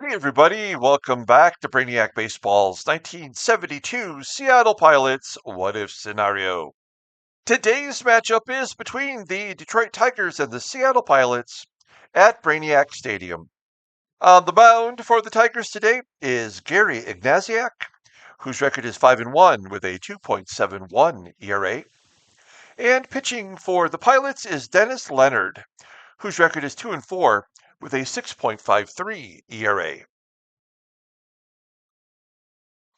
Hey everybody, welcome back to Brainiac Baseball's 1972 Seattle Pilots What If Scenario. Today's matchup is between the Detroit Tigers and the Seattle Pilots at Brainiac Stadium. On the mound for the Tigers today is Gary Ignasiak, whose record is 5-1 with a 2.71 ERA. And pitching for the Pilots is Dennis Leonard, whose record is 2-4 with a 6.53 ERA.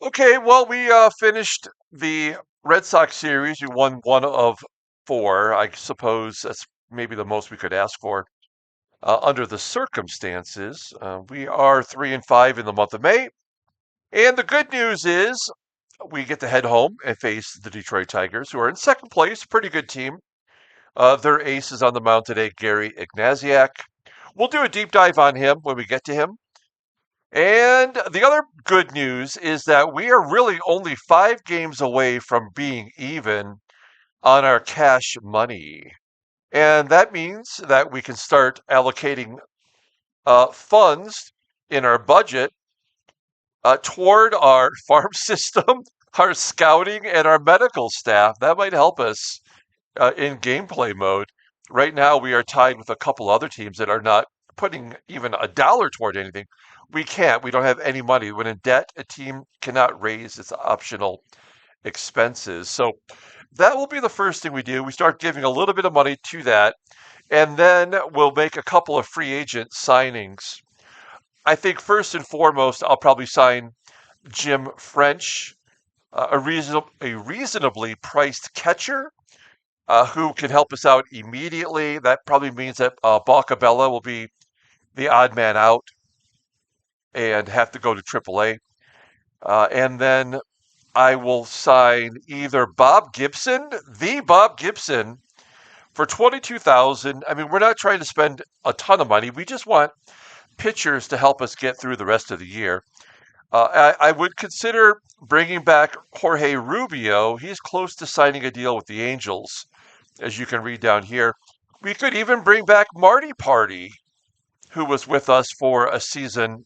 Okay, well, we finished the Red Sox series. We won one of four. I suppose that's maybe the most we could ask for under the circumstances. We are 3-5 in the month of May, and the good news is we get to head home and face the Detroit Tigers, who are in second place. Pretty good team. Their ace is on the mound today, Gary Ignasiak. We'll do a deep dive on him when we get to him. And the other good news is that we are really only 5 games away from being even on our cash money. And that means that we can start allocating funds in our budget toward our farm system, our scouting, and our medical staff. That might help us in gameplay mode. Right now, we are tied with a couple other teams that are not putting even a dollar toward anything. We can't. We don't have any money. When in debt, a team cannot raise its optional expenses. So that will be the first thing we do. We start giving a little bit of money to that, and then we'll make a couple of free agent signings. I think first and foremost, I'll probably sign Jim French, a reasonably priced catcher who can help us out immediately. That probably means that Balcabella will be the odd man out and have to go to AAA. And then I will sign either Bob Gibson, the Bob Gibson, for 22,000. I mean, we're not trying to spend a ton of money. We just want pitchers to help us get through the rest of the year. I would consider bringing back Jorge Rubio. He's close to signing a deal with the Angels, as you can read down here. We could even bring back Marty Party, who was with us for a season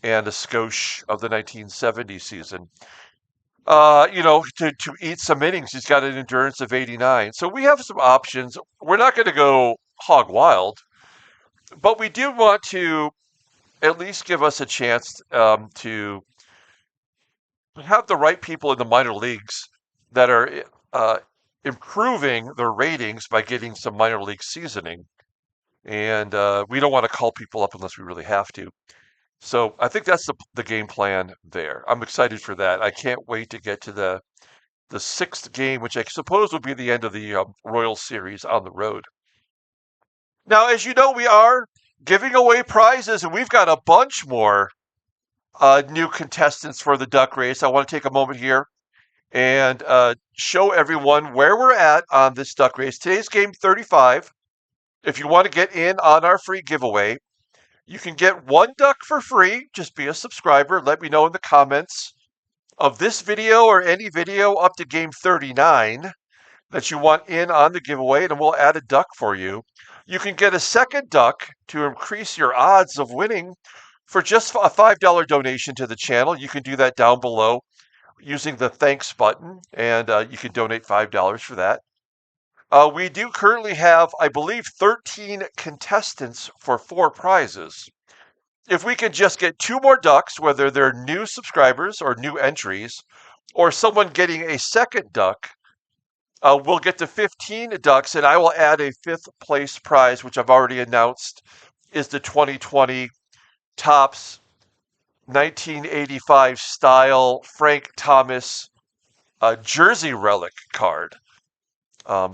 and a skosh of the 1970 season. To eat some innings, he's got an endurance of 89. So we have some options. We're not going to go hog wild, but we do want to at least give us a chance to have the right people in the minor leagues that are improving their ratings by getting some minor league seasoning. And we don't want to call people up unless we really have to. So I think that's the game plan there. I'm excited for that. I can't wait to get to the 6th game, which I suppose will be the end of the Royal Series on the road. Now, as you know, we are giving away prizes, and we've got a bunch more new contestants for the duck race. I want to take a moment here and show everyone where we're at on this duck race. Today's game 35. If you want to get in on our free giveaway, you can get 1 duck for free. Just be a subscriber. Let me know in the comments of this video or any video up to game 39 that you want in on the giveaway, and we'll add a duck for you. You can get a second duck to increase your odds of winning for just a $5 donation to the channel. You can do that down below using the thanks button, and you can donate $5 for that. We do currently have, I believe, 13 contestants for 4 prizes. If we can just get 2 more ducks, whether they're new subscribers or new entries, or someone getting a second duck, we'll get to 15 ducks, and I will add a 5th place prize, which I've already announced is the 2020 Topps 1985 style Frank Thomas jersey relic card.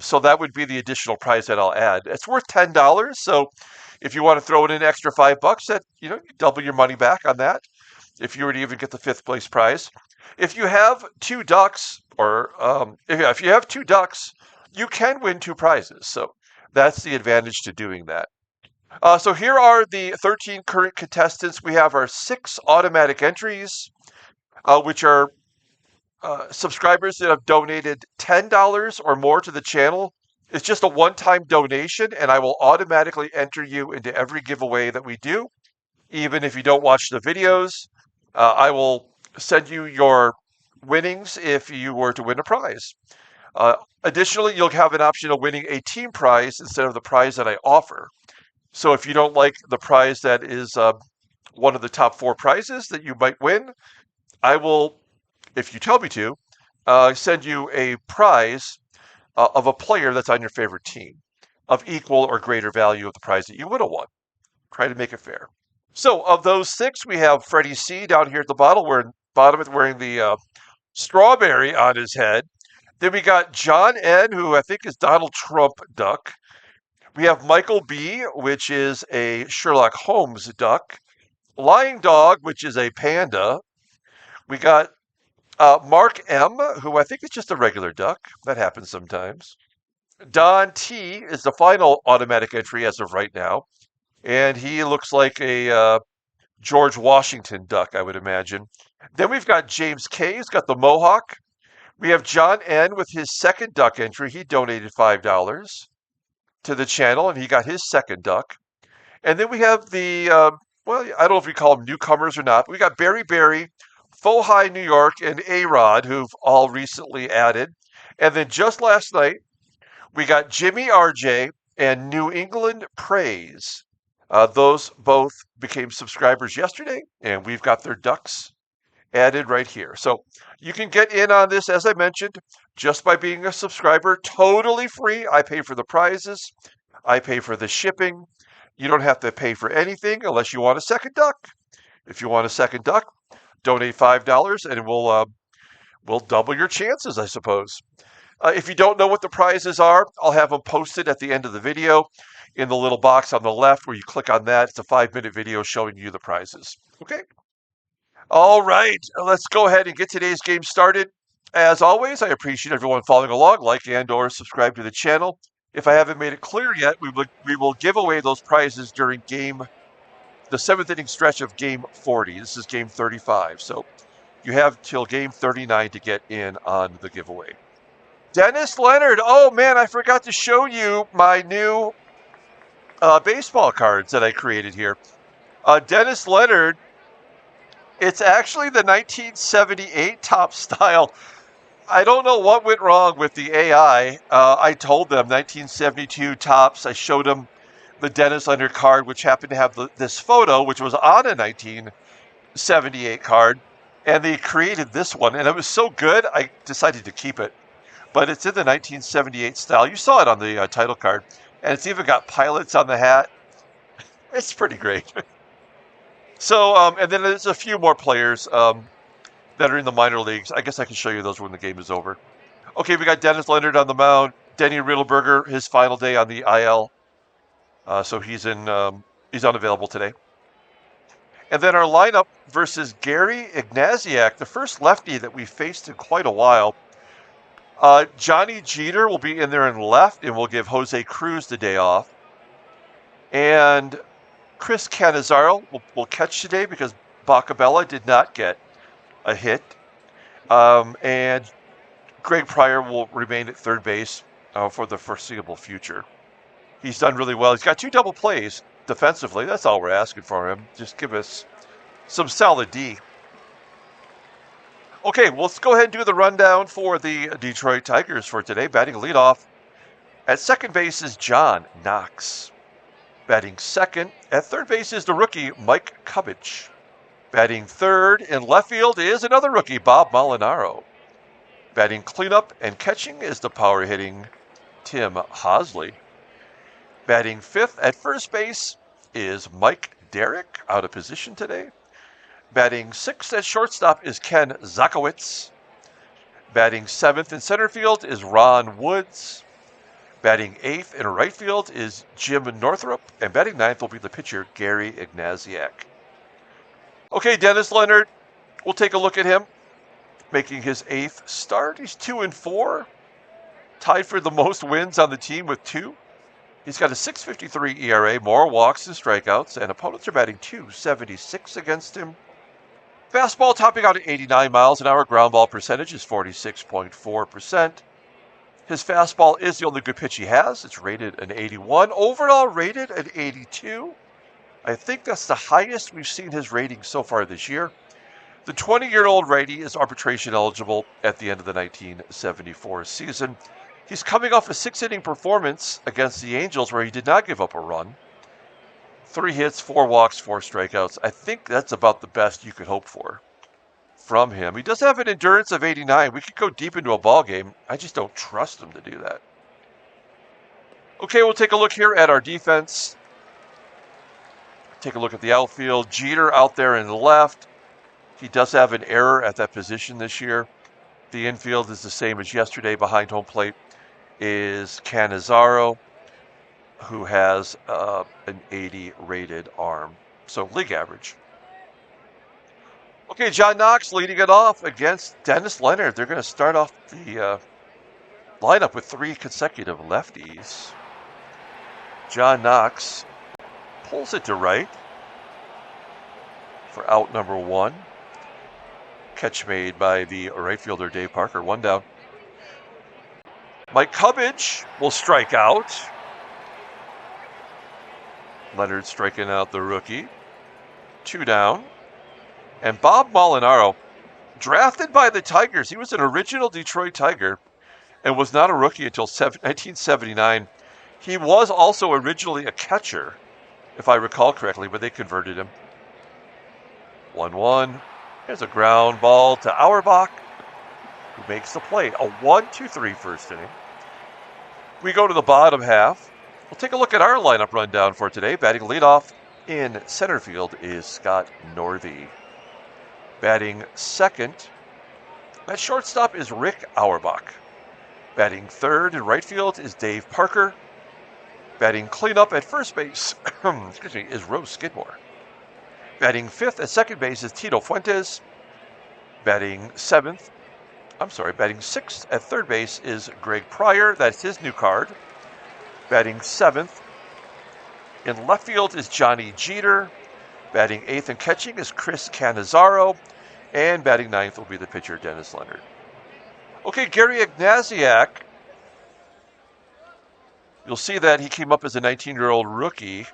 So that would be the additional prize that I'll add. It's worth $10. So if you want to throw in an extra $5, that you double your money back on that. If you were to even get the 5th place prize, if you have 2 ducks, or if you have 2 ducks, you can win 2 prizes. So that's the advantage to doing that. So here are the 13 current contestants. We have our 6 automatic entries, which are subscribers that have donated $10 or more to the channel. It's just a one-time donation, and I will automatically enter you into every giveaway that we do. Even if you don't watch the videos, I will send you your winnings if you were to win a prize. Additionally, you'll have an option of winning a team prize instead of the prize that I offer. So if you don't like the prize that is one of the top 4 prizes that you might win, I will, if you tell me to, send you a prize of a player that's on your favorite team of equal or greater value of the prize that you would have won. Try to make it fair. So of those 6, we have Freddie C down here at the bottom, wearing the strawberry on his head. Then we got John N, who I think is Donald Trump duck. We have Michael B, which is a Sherlock Holmes duck. Lying Dog, which is a panda. We got Mark M, who I think is just a regular duck. That happens sometimes. Don T is the final automatic entry as of right now. And he looks like a George Washington duck, I would imagine. Then we've got James K, who's got the mohawk. We have John N with his second duck entry. He donated $5 to the channel, and he got his second duck. And then we have the, well, I don't know if we call them newcomers or not, but we got Berry, Faux High New York, and A-Rod, who've all recently added. And then just last night, we got Jimmy RJ and New England Praise. Those both became subscribers yesterday, and we've got their ducks added right here. So you can get in on this, as I mentioned, just by being a subscriber, totally free. I pay for the prizes. I pay for the shipping. You don't have to pay for anything unless you want a second duck. If you want a second duck, donate $5 and we'll double your chances, I suppose. If you don't know what the prizes are, I'll have them posted at the end of the video in the little box on the left where you click on that. It's a 5-minute video showing you the prizes. Okay? All right, let's go ahead and get today's game started. As always, I appreciate everyone following along, like and or subscribe to the channel. If I haven't made it clear yet, we will give away those prizes during the 7th inning stretch of game 40. This is game 35, so you have till game 39 to get in on the giveaway. Dennis Leonard. Oh man, I forgot to show you my new baseball cards that I created here. Dennis Leonard, it's actually the 1978 top style. I don't know what went wrong with the AI. I told them 1972 tops. I showed them the Dennis Leonard card, which happened to have this photo, which was on a 1978 card. And they created this one, and it was so good, I decided to keep it. But it's in the 1978 style. You saw it on the title card. And it's even got pilots on the hat. It's pretty great. So, and then there's a few more players that are in the minor leagues. I guess I can show you those when the game is over. Okay, we got Dennis Leonard on the mound. Denny Riddleberger, his final day on the IL. So he's unavailable today. And then our lineup versus Gary Ignasiak, the first lefty that we faced in quite a while. Johnny Jeter will be in there in left, and we'll give Jose Cruz the day off. And Chris CANNIZZARO will catch today because Bacabella did not get a hit. And Greg Pryor will remain at third base for the foreseeable future. He's done really well. He's got 2 double plays defensively. That's all we're asking for him. Just give us some solid D. Okay, well, let's go ahead and do the rundown for the Detroit Tigers for today. Batting leadoff at second base is John Knox. Batting second at third base is the rookie Mike CUBBAGE. Batting third in left field is another rookie, Bob Molinaro. Batting cleanup and catching is the power-hitting Tim Hosley. Batting fifth at first base is Mike DERRICK, out of position today. Batting sixth at shortstop is Ken Zakowicz. Batting seventh in center field is Ron Woods. Batting eighth in right field is Jim Northrup. And batting ninth will be the pitcher, Gary Ignasiak. Okay, Dennis Leonard, we'll take a look at him. Making his 8th start. He's 2-4. Tied for the most wins on the team with 2. He's got a 6.53 ERA, more walks than strikeouts, and opponents are batting .276 against him. Fastball topping out at 89 miles an hour. Ground ball percentage is 46.4%. His fastball is the only good pitch he has. It's rated an 81. Overall rated an 82. I think that's the highest we've seen his rating so far this year. The 20-year-old righty is arbitration eligible at the end of the 1974 season. He's coming off a 6-inning performance against the Angels where he did not give up a run. 3 hits, 4 walks, 4 strikeouts. I think that's about the best you could hope for from him. He does have an endurance of 89. We could go deep into a ball game. I just don't trust him to do that. Okay, we'll take a look here at our defense. Take a look at the outfield. Jeter out there in the left. He does have an error at that position this year. The infield is the same as yesterday. Behind home plate is CANNIZZARO, who has an 80 rated arm. So league average. Okay, John Knox leading it off against Dennis Leonard. They're going to start off the lineup with 3 consecutive lefties. John Knox pulls it to right for out number 1. Catch made by the right fielder Dave Parker. 1 down. Mike CUBBAGE will strike out. Leonard striking out the rookie. 2 down. And Bob Molinaro, drafted by the Tigers. He was an original Detroit Tiger and was not a rookie until 1979. He was also originally a catcher, if I recall correctly, but they converted him. 1-1. Here's a ground ball to Auerbach, who makes the play. A 1-2-3 first inning. We go to the bottom half. We'll take a look at our lineup rundown for today. Batting leadoff in center field is Scott Northey. Batting second, at shortstop is Rick Auerbach. Batting third in right field is Dave Parker. Batting cleanup at first base is Roe SKIDMORE. Batting fifth at second base is Tito Fuentes. Batting sixth at third base is Greg PRYOR. That's his new card. Batting seventh in left field is Johnny Jeter. Batting eighth and catching is Chris CANNIZZARO. And batting ninth will be the pitcher, Dennis Leonard. Okay, Gary Ignasiak. You'll see that he came up as a 19-year-old rookie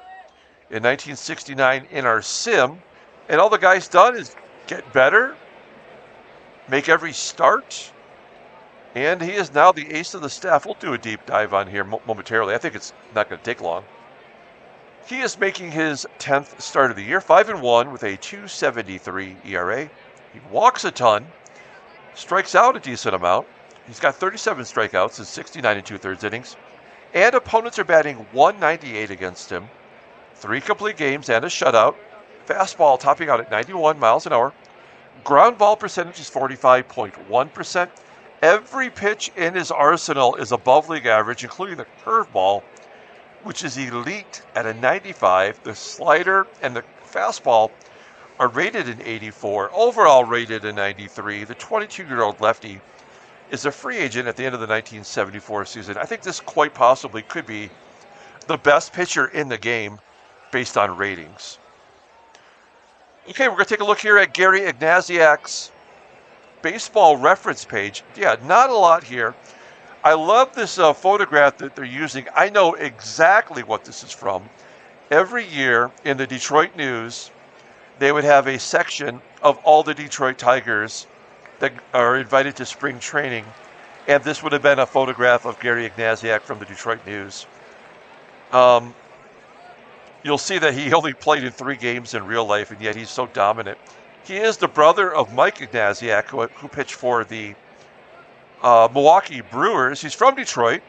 in 1969 in our sim. And all the guy's done is get better, make every start. And he is now the ace of the staff. We'll do a deep dive on here momentarily. I think it's not going to take long. He is making his 10th start of the year, 5-1 with a 2.73 ERA. He walks a ton, strikes out a decent amount. He's got 37 strikeouts in 69 2/3 innings. And opponents are batting 198 against him. 3 complete games and a shutout. Fastball topping out at 91 miles an hour. Ground ball percentage is 45.1%. Every pitch in his arsenal is above league average, including the curveball, which is elite at a 95. The slider and the fastball are rated in 84, overall rated in 93. The 22-year-old lefty is a free agent at the end of the 1974 season. I think this quite possibly could be the best pitcher in the game based on ratings. Okay, we're going to take a look here at Gary Ignasiak's baseball reference page. Yeah, not a lot here. I love this photograph that they're using. I know exactly what this is from. Every year in the Detroit News, they would have a section of all the Detroit Tigers that are invited to spring training. And this would have been a photograph of Gary Ignasiak from the Detroit News. You'll see that he only played in 3 games in real life, and yet he's so dominant. He is the brother of Mike Ignasiak, who pitched for the Milwaukee Brewers. He's from Detroit,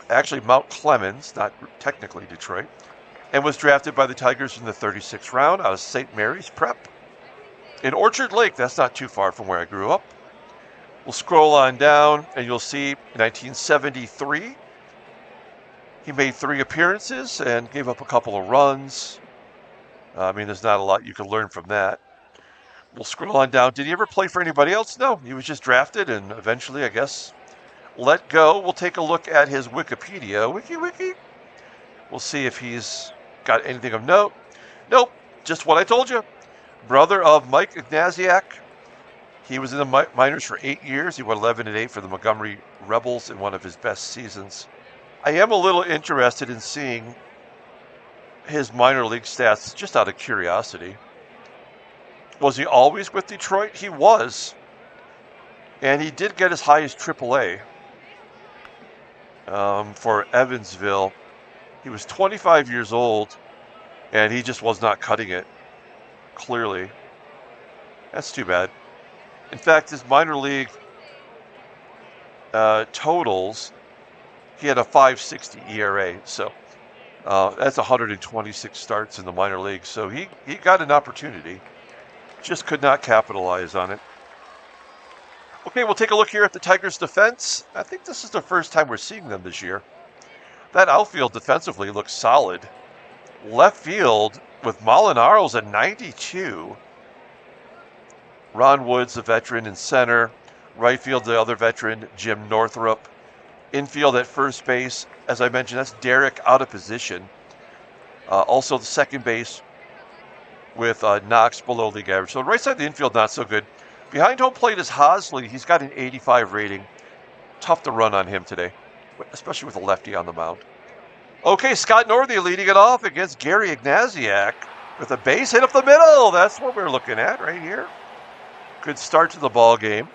actually Mount Clemens, not technically Detroit, and was drafted by the Tigers in the 36th round out of St. Mary's Prep in Orchard Lake. That's not too far from where I grew up. We'll scroll on down, and you'll see in 1973, he made 3 appearances and gave up a couple of runs. I mean, there's not a lot you can learn from that. We'll scroll on down. Did he ever play for anybody else? No, he was just drafted and eventually, I guess, let go. We'll take a look at his Wikipedia. Wiki. We'll see if he's got anything of note. Nope, just what I told you. Brother of Mike Ignasiak. He was in the minors for 8 years. He went 11-8 for the Montgomery Rebels in one of his best seasons. I am a little interested in seeing his minor league stats just out of curiosity. Was he always with Detroit? He was. And he did get as high as AAA for Evansville. He was 25 years old, and he just was not cutting it, clearly. That's too bad. In fact, his minor league totals, he had a 5.60 ERA, so that's 126 starts in the minor leagues. So he got an opportunity, just could not capitalize on it. Okay, we'll take a look here at the Tigers' defense. I think this is the first time we're seeing them this year. That outfield defensively looks solid. Left field with Molinaro's a 92. Ron Woods, the veteran, in center. Right field, the other veteran, Jim Northrup. Infield at first base, as I mentioned, that's Derrick out of position. Also the second base with KNOX below league average. So right side of the infield, not so good. Behind home plate is HOSLEY. He's got an 85 rating. Tough to run on him today, especially with a lefty on the mound. Okay, Scott Northey leading it off against Gary Ignasiak with a base hit up the middle. That's what we're looking at right here. Good start to the ball game.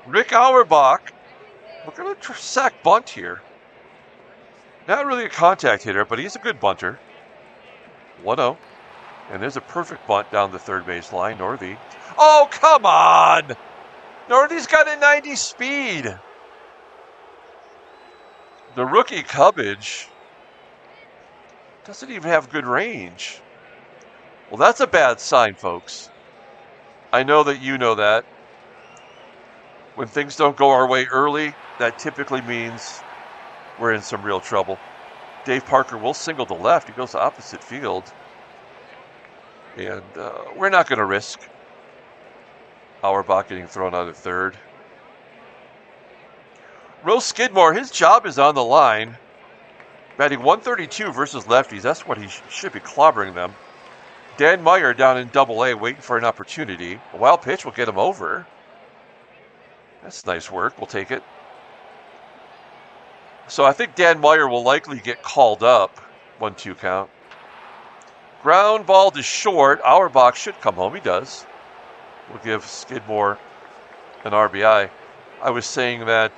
Rick Auerbach, we're going to sack bunt here. Not really a contact hitter, but he's a good bunter. 1-0. And there's a perfect bunt down the third base line. Northey. Oh, come on! Northey's got a 90 speed. The rookie CUBBAGE doesn't even have good range. Well, that's a bad sign, folks. I know that you know that. When things don't go our way early, that typically means we're in some real trouble. Dave Parker will single to left. He goes to opposite field. And we're not going to risk Auerbach getting thrown out of third. Roe SKIDMORE, his job is on the line. Batting 132 versus lefties. That's what he should be clobbering them. Dan Meyer down in Double-A waiting for an opportunity. A wild pitch will get him over. That's nice work. We'll take it. So I think Dan Meyer will likely get called up. 1-2 count. Ground ball to short. Auerbach should come home. He does. We'll give SKIDMORE an RBI. I was saying that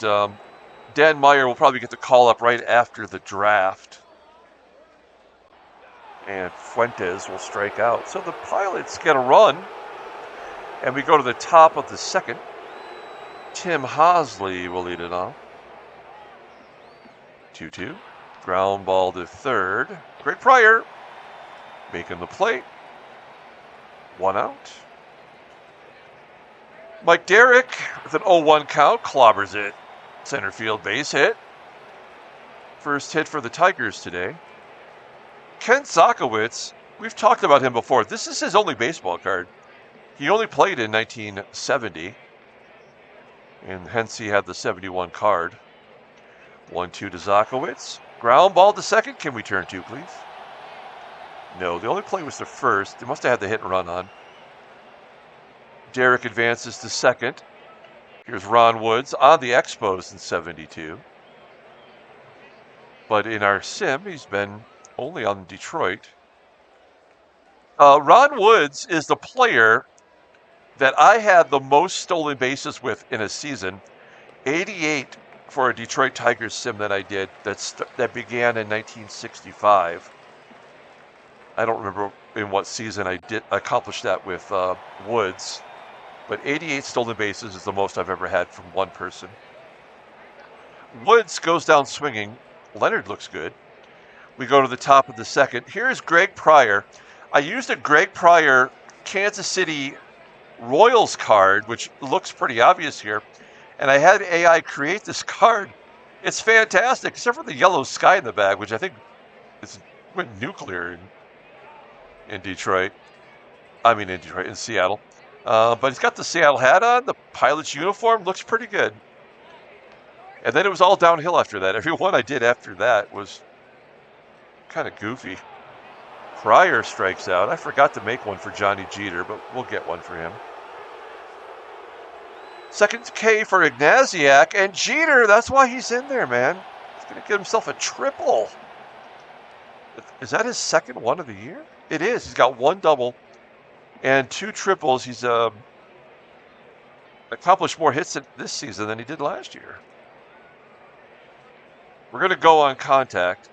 Dan Meyer will probably get the call up right after the draft. And Fuentes will strike out. So the Pilots get a run. And we go to the top of the second. Tim HOSLEY will lead it off. 2-2. Ground ball to third. Greg Pryor making the play. 1 out. Mike Derrick with an 0-1 count clobbers it. Center field base hit. First hit for the Tigers today. Ken SZOTKIEWICZ, we've talked about him before. This is his only baseball card. He only played in 1970. And hence he had the 71 card. 1-2 to SZOTKIEWICZ. Ground ball to second. Can we turn two, please? No, the only play was the first. They must have had the hit and run on. Derrick advances to second. Here's Ron Woods on the Expos in 72. But in our sim, he's been only on Detroit. Ron Woods is the player that I had the most stolen bases with in a season. 88 for a Detroit Tigers sim that I did that began in 1965. I don't remember in what season I did accomplish that with Woods, but 88 stolen bases is the most I've ever had from one person. Woods goes down swinging. Leonard looks good. We go to the top of the second. Here's Greg Pryor. I used a Greg Pryor Kansas City Royals card, which looks pretty obvious here, and I had AI create this card. It's fantastic, except for the yellow sky in the back, which I think went nuclear in Detroit. In Seattle. But he's got the Seattle hat on. The Pilots uniform looks pretty good. And then it was all downhill after that. Every one I did after that was kind of goofy. Pryor strikes out. I forgot to make one for Johnny Jeter, but we'll get one for him. Second K for Ignasiak, and Jeter, that's why he's in there, man. He's going to get himself a triple. Is that his second one of the year? It is. He's got 1 double and 2 triples. He's accomplished more hits this season than he did last year. We're going to go on contact.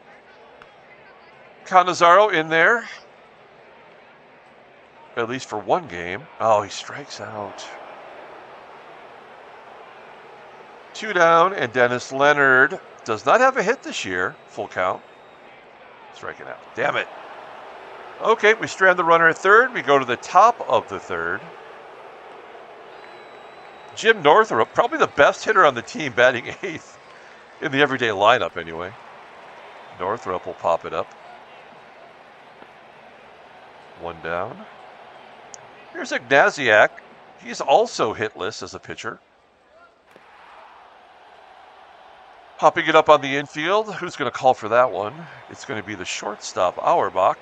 CANNIZZARO in there, at least for 1 game. Oh, he strikes out. 2 down, and Dennis Leonard does not have a hit this year. Full count. Striking out. Damn it. Okay, we strand the runner at third. We go to the top of the third. Jim Northrup, probably the best hitter on the team, batting 8th in the everyday lineup anyway. Northrup will pop it up. 1 down. Here's Ignasiak. He's also hitless as a pitcher. Popping it up on the infield. Who's going to call for that one? It's going to be the shortstop, AUERBACH.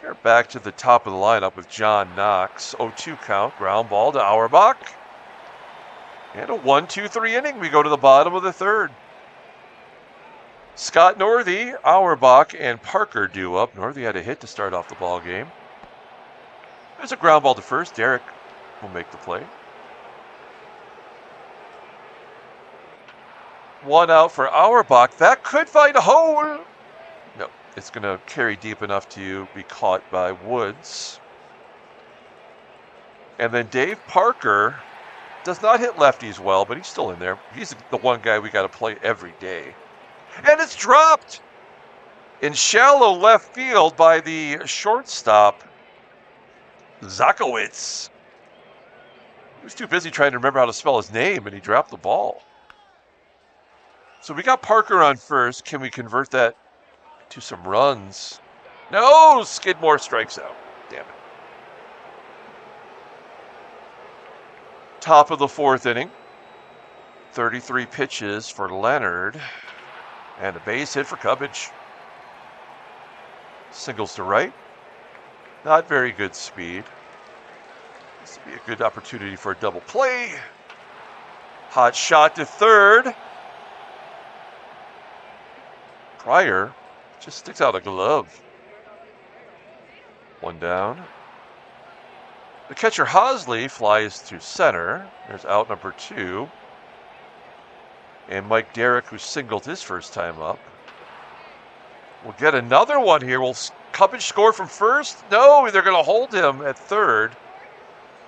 We're back to the top of the lineup with John Knox. 0-2 count. Ground ball to AUERBACH. And a 1-2-3 inning. We go to the bottom of the third. Scott Northey, AUERBACH, and Parker due up. Northey had a hit to start off the ball game. There's a ground ball to first. Derrick will make the play. 1 out for AUERBACH. That could find a hole. No, it's going to carry deep enough to be caught by Woods. And then Dave Parker does not hit lefties well, but he's still in there. He's the one guy we got to play every day. And it's dropped in shallow left field by the shortstop, ZZOTKIEWICZ. He was too busy trying to remember how to spell his name, and he dropped the ball. So we got Parker on first. Can we convert that to some runs? No! Skidmore strikes out. Damn it. Top of the 4th inning. 33 pitches for Leonard. And a base hit for CUBBAGE. Singles to right. Not very good speed. This would be a good opportunity for a double play. Hot shot to third. PRYOR just sticks out a glove. 1 down. The catcher HOSLEY flies to center. There's out number 2. And Mike Derrick, who singled his first time up. We'll get another one here. Will CUBBAGE score from first? No, they're going to hold him at third.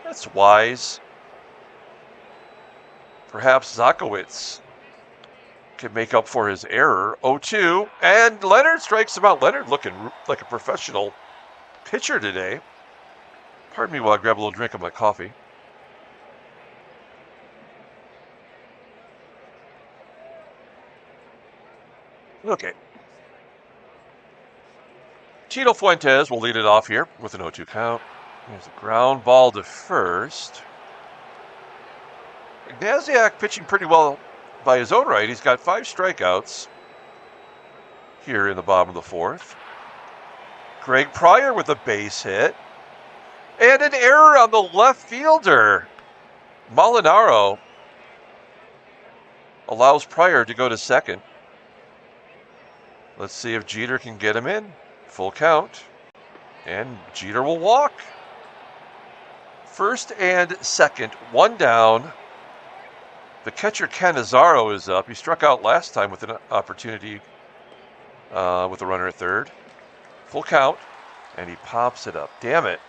That's wise. Perhaps ZZOTKIEWICZ can make up for his error. 0-2, and Leonard strikes him out. Leonard looking like a professional pitcher today. Pardon me while I grab a little drink of my coffee. Okay. Tito Fuentes will lead it off here with an 0-2 count. There's a ground ball to first. Ignasiak pitching pretty well by his own right. He's got 5 strikeouts here in the bottom of the 4th. Greg PRYOR with a base hit. And an error on the left fielder. MOLINARO allows PRYOR to go to second. Let's see if Jeter can get him in. Full count. And Jeter will walk. First and second, 1 down. The catcher CANNIZZARO is up. He struck out last time with an opportunity with a runner at third. Full count. And he pops it up. Damn it.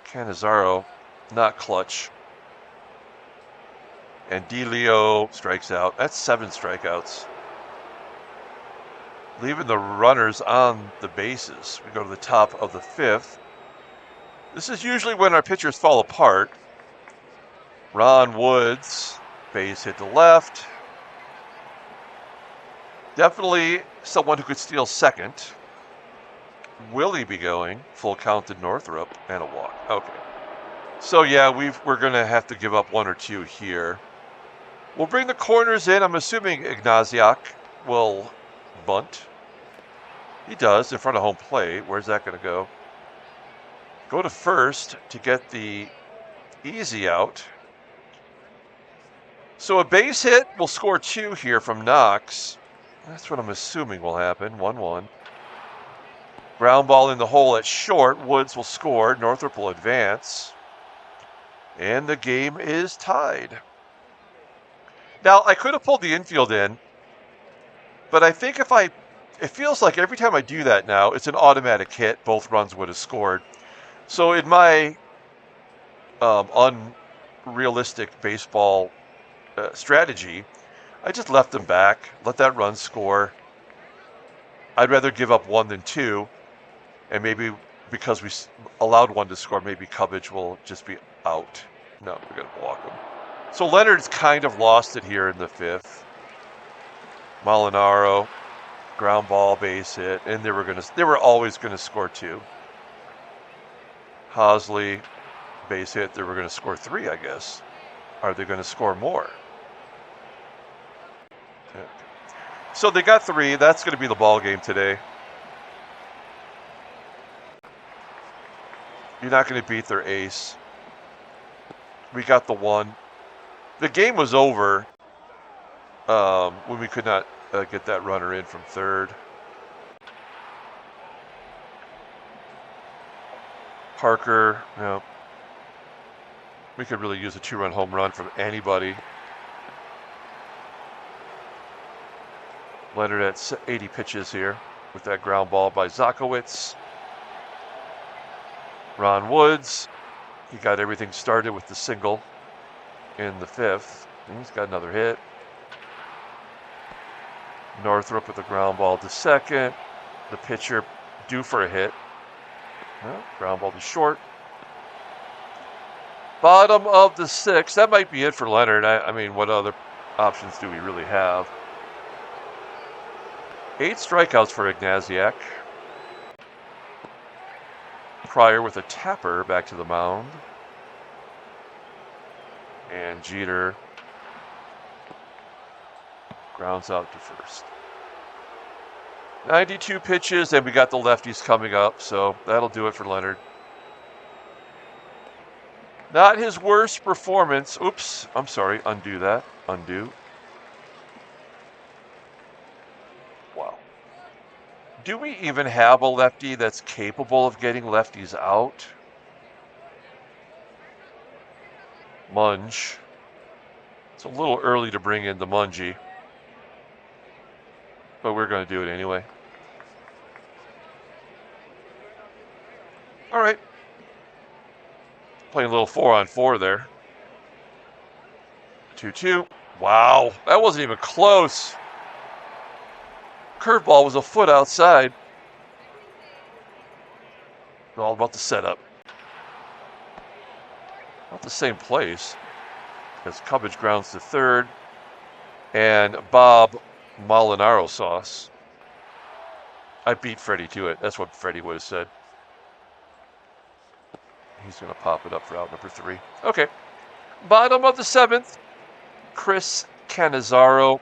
CANNIZZARO not clutch. And DeLeo strikes out. That's 7 strikeouts. Leaving the runners on the bases. We go to the top of the 5th. This is usually when our pitchers fall apart. Ron Woods, base hit to left. Definitely someone who could steal second. Will he be going? Full count to Northrup and a walk. Okay. So yeah, we're going to have to give up 1 or 2 here. We'll bring the corners in. I'm assuming Ignasiak will bunt. He does in front of home plate. Where's that going to go? Go to first to get the easy out. So a base hit will score 2 here from Knox. That's what I'm assuming will happen. 1-1. Ground ball in the hole at short. Woods will score. Northrup will advance. And the game is tied. Now, I could have pulled the infield in, but I think it feels like every time I do that now, it's an automatic hit. Both runs would have scored. So in my unrealistic baseball strategy, I just left them back, let that run score. I'd rather give up 1 than 2, and maybe because we allowed 1 to score, maybe CUBBAGE will just be out. No, we're going to walk him. So Leonard's kind of lost it here in the 5th. Molinaro, ground ball, base hit, and they were always going to score 2. HOSLEY, base hit, they were going to score 3, I guess. Are they going to score more? Okay. So they got 3. That's going to be the ball game today. You're not going to beat their ace. We got the 1. The game was over when we could not get that runner in from third. Parker, no. We could really use a 2-run home run from anybody. Leonard at 80 pitches here with that ground ball by ZOTKIEWICZ. Ron Woods, he got everything started with the single in the 5th. And he's got another hit. Northrup with a ground ball to second. The pitcher due for a hit. Well, ground ball to short. Bottom of the 6th. That might be it for Leonard. I mean, what other options do we really have? 8 strikeouts for Ignasiak. Pryor with a tapper back to the mound. And Jeter grounds out to first. 92 pitches, and we got the lefties coming up, so that'll do it for Leonard. Not his worst performance. Oops, I'm sorry. Undo that. Undo. Wow. Do we even have a lefty that's capable of getting lefties out? Munge. It's a little early to bring in the Mungie, but we're going to do it anyway. All right. Playing a little 4-on-4 there. 2-2. Wow, that wasn't even close. Curveball was a foot outside. It's all about the setup. Not the same place. Because CUBBAGE grounds to third. And Bob Molinaro sauce. I beat Freddie to it. That's what Freddie would have said. He's going to pop it up for out number 3. Okay. Bottom of the 7th. Chris CANNIZZARO.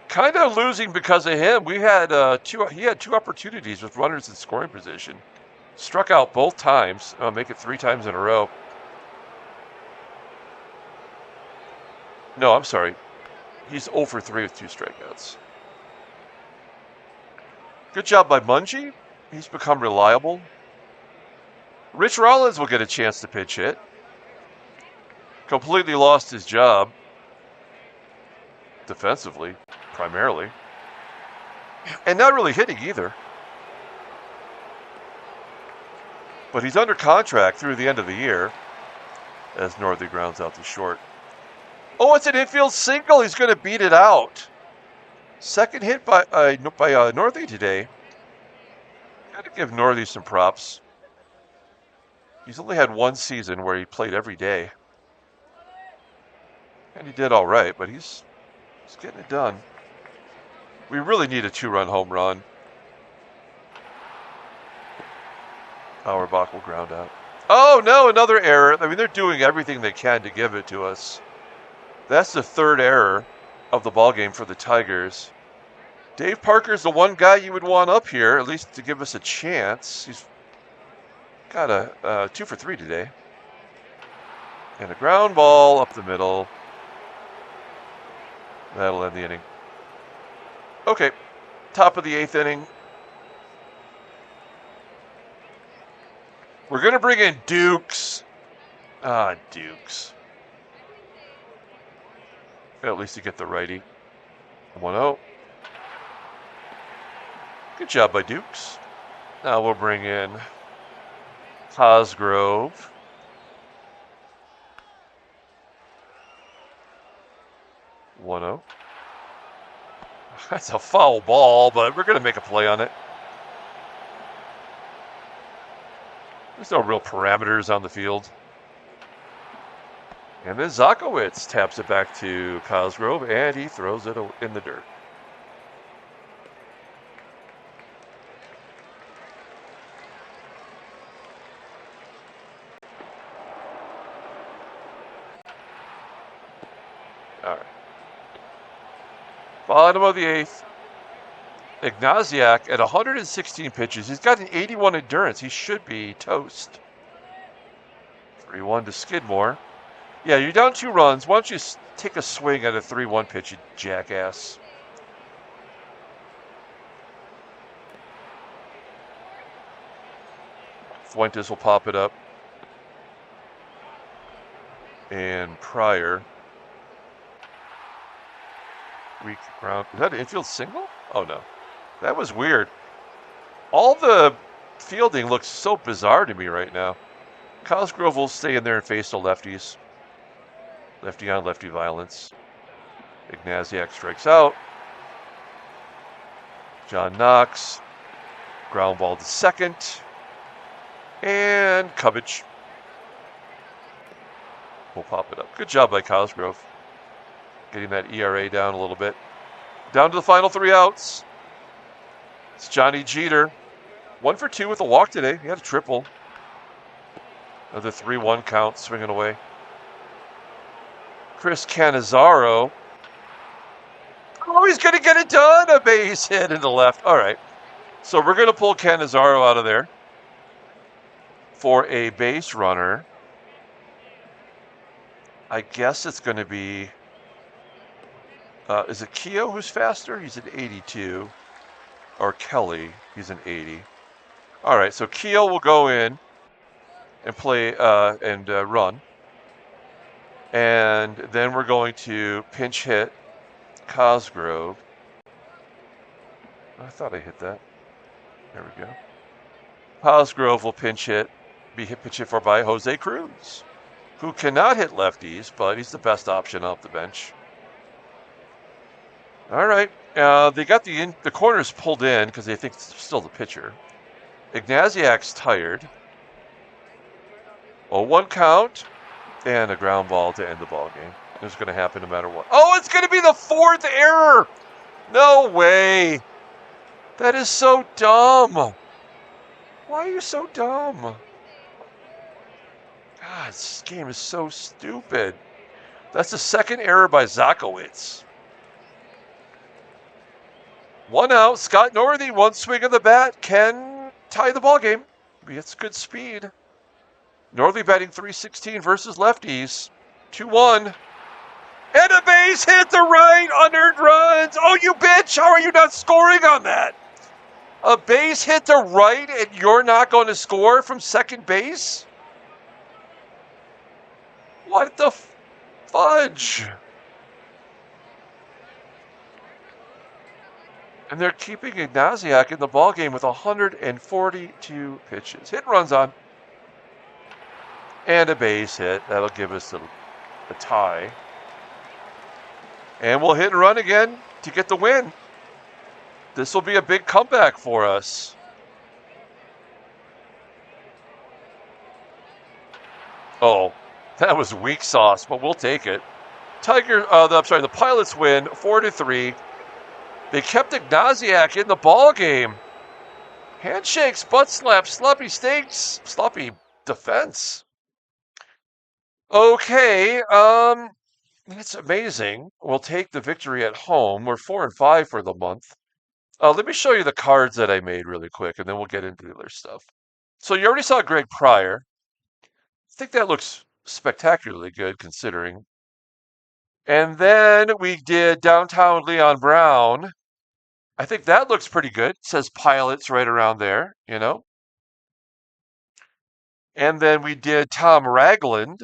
Kind of losing because of him. He had 2 opportunities with runners in scoring position. Struck out both times. Make it 3 times in a row. No, I'm sorry. He's 0 for 3 with 2 strikeouts. Good job by Mungie. He's become reliable. Rich Rollins will get a chance to pitch hit. Completely lost his job. Defensively, primarily. And not really hitting either. But he's under contract through the end of the year. As Northey grounds out to short. Oh, it's an infield single. He's going to beat it out. Second hit by Northey today. Got to give Northey some props. He's only had 1 season where he played every day. And he did all right, but he's getting it done. We really need a 2-run home run. Auerbach will ground out. Oh, no, another error. I mean, they're doing everything they can to give it to us. That's the 3rd error of the ballgame for the Tigers. Dave Parker's the one guy you would want up here, at least to give us a chance. He's got a 2 for 3 today. And a ground ball up the middle. That'll end the inning. Okay, top of the 8th inning. We're going to bring in Dukes. Dukes. At least to get the righty. 1-0. Good job by Dukes. Now we'll bring in Cosgrove. One-0. That's a foul ball, but we're going to make a play on it. There's no real parameters on the field. And then ZOTKIEWICZ taps it back to Cosgrove, and he throws it in the dirt. All right. Bottom of the 8th. Ignasiak at 116 pitches. He's got an 81 endurance. He should be toast. 3-1 to Skidmore. Yeah, you're down 2 runs. Why don't you take a swing at a 3-1 pitch, you jackass? Fuentes will pop it up. And PRYOR. Weak ground. Is that an infield single? Oh, no. That was weird. All the fielding looks so bizarre to me right now. Cosgrove will stay in there and face the lefties. Lefty on lefty violence. Ignasiak strikes out. John Knox. Ground ball to second. And CUBBAGE. We'll pop it up. Good job by Cosgrove. Getting that ERA down a little bit. Down to the final 3 outs. It's Johnny Jeter. 1 for 2 with a walk today. He had a triple. Another 3-1 count swinging away. Chris CANNIZZARO. Oh, he's going to get it done. A base hit in the left. All right. So we're going to pull CANNIZZARO out of there for a base runner. I guess it's going to be... is it Keogh who's faster? He's an 82. Or Kelly. He's an 80. All right. So Keogh will go in and play and run. And then we're going to pinch hit Cosgrove. I thought I hit that. There we go. Cosgrove will pinch hit for by Jose Cruz, who cannot hit lefties, but he's the best option off the bench. All right. They got the corners pulled in because they think it's still the pitcher. Ignasiak's tired. 0-1 count. And a ground ball to end the ball game. It's going to happen no matter what. Oh, it's going to be the 4th error. No way. That is so dumb. Why are you so dumb? God, this game is so stupid. That's the 2nd error by ZOTKIEWICZ. 1 out. Scott Northey, 1 swing of the bat, can tie the ball game. He gets good speed. Northey batting .316 versus lefties. 2-1. And a base hit to right. Unearned runs. Oh, you bitch. How are you not scoring on that? A base hit to right and you're not going to score from second base? What the fudge? And they're keeping Ignasiak in the ballgame with 142 pitches. Hit and runs on. And a base hit. That'll give us a tie. And we'll hit and run again to get the win. This will be a big comeback for us. Oh, that was weak sauce, but we'll take it. The Pilots win 4-3. They kept Ignasiak in the ball game. Handshakes, butt slaps, sloppy steaks, sloppy defense. Okay, it's amazing. We'll take the victory at home. We're 4-5 for the month. Let me show you the cards that I made really quick, and then we'll get into the other stuff. So you already saw Greg Pryor. I think that looks spectacularly good considering. And then we did Downtown Leon Brown. I think that looks pretty good. It says pilots right around there, you know. And then we did Tom Ragland.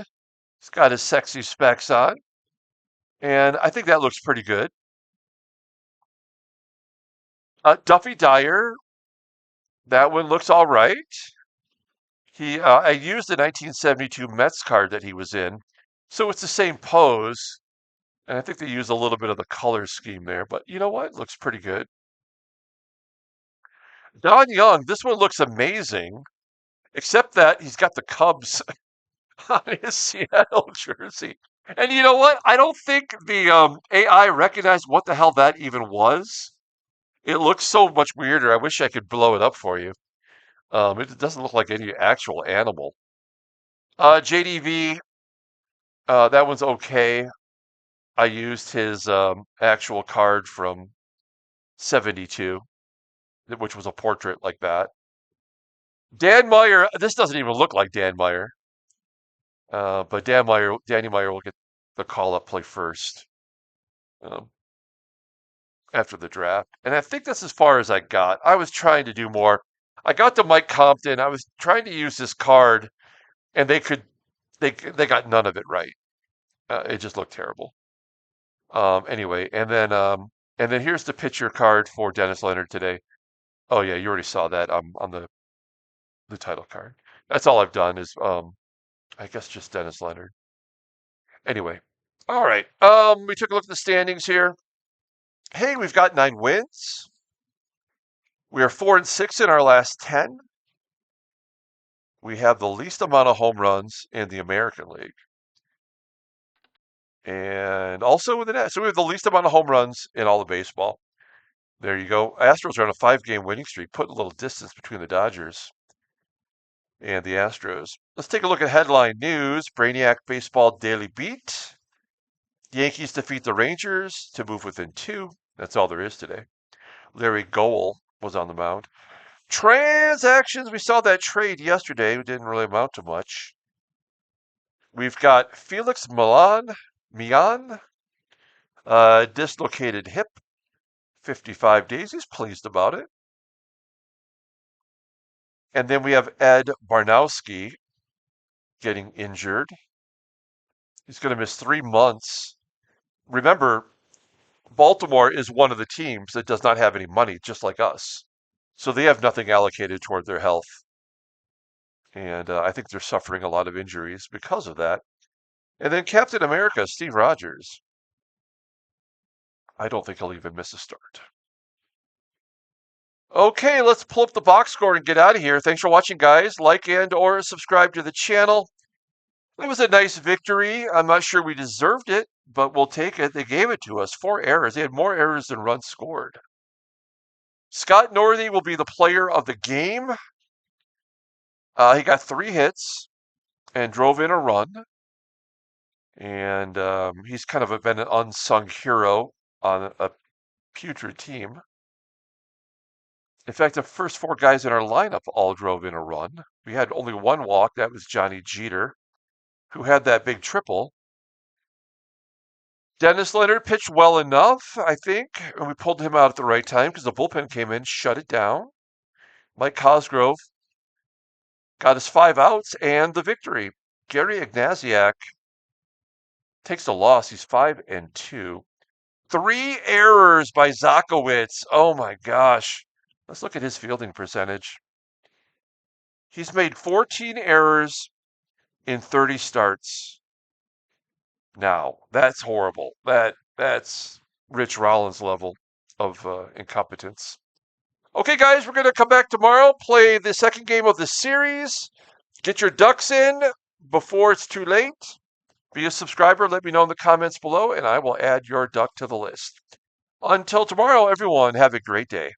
He's got his sexy specs on. And I think that looks pretty good. Duffy Dyer, that one looks all right. I used the 1972 Mets card that he was in, so it's the same pose, and I think they use a little bit of the color scheme there. But you know what? It looks pretty good. Don Young, this one looks amazing, except that he's got the Cubs on his Seattle jersey. And you know what? I don't think the AI recognized what the hell that even was. It looks so much weirder. I wish I could blow it up for you. It doesn't look like any actual animal. JDV, that one's okay. I used his actual card from 72, which was a portrait like that. Dan Meyer, this doesn't even look like Dan Meyer. But Danny Meyer will get the call-up play first um, after the draft. And I think that's as far as I got. I was trying to do more. I got to Mike Compton. I was trying to use this card, and they got none of it right. It just looked terrible. Anyway, and then here's the pitcher card for Dennis Leonard today. Oh yeah, you already saw that on the title card. That's all I've done is I guess just Dennis Leonard. Anyway, all right. We took a look at the standings here. Hey, we've got 9 wins. We are 4-6 in our last 10. We have the least amount of home runs in the American League. And also in the net. So we have the least amount of home runs in all of baseball. There you go. Astros are on a 5-game winning streak, putting a little distance between the Dodgers and the Astros. Let's take a look at headline news. Brainiac Baseball Daily Beat. Yankees defeat the Rangers to move within 2. That's all there is today. Larry Goel was on the mound. Transactions. We saw that trade yesterday. It didn't really amount to much. We've got Felix Mian, dislocated hip, 55 days. He's pleased about it. And then we have Ed Barnowski getting injured. He's going to miss 3 months. Remember, Baltimore is one of the teams that does not have any money, just like us. So they have nothing allocated toward their health. And I think they're suffering a lot of injuries because of that. And then Captain America, Steve Rogers. I don't think he'll even miss a start. Okay, let's pull up the box score and get out of here. Thanks for watching, guys. Like and or subscribe to the channel. It was a nice victory. I'm not sure we deserved it, but we'll take it. They gave it to us. 4 errors. They had more errors than runs scored. Scott Northey will be the player of the game. He got 3 hits and drove in a run. And he's kind of been an unsung hero on a putrid team. In fact, the first 4 guys in our lineup all drove in a run. We had only 1 walk. That was Johnny Jeter, who had that big triple. Dennis Leonard pitched well enough, I think, and we pulled him out at the right time because the bullpen came in, shut it down. Mike Cosgrove got his 5 outs and the victory. Gary Ignasiak takes the loss. He's 5-2. 3 errors by ZOTKIEWICZ. Oh my gosh. Let's look at his fielding percentage. He's made 14 errors in 30 starts. Now, that's horrible. That's Rich Rollins level of incompetence. Okay, guys, we're going to come back tomorrow, play the second game of the series. Get your ducks in before it's too late. Be a subscriber. Let me know in the comments below, and I will add your duck to the list. Until tomorrow, everyone, have a great day.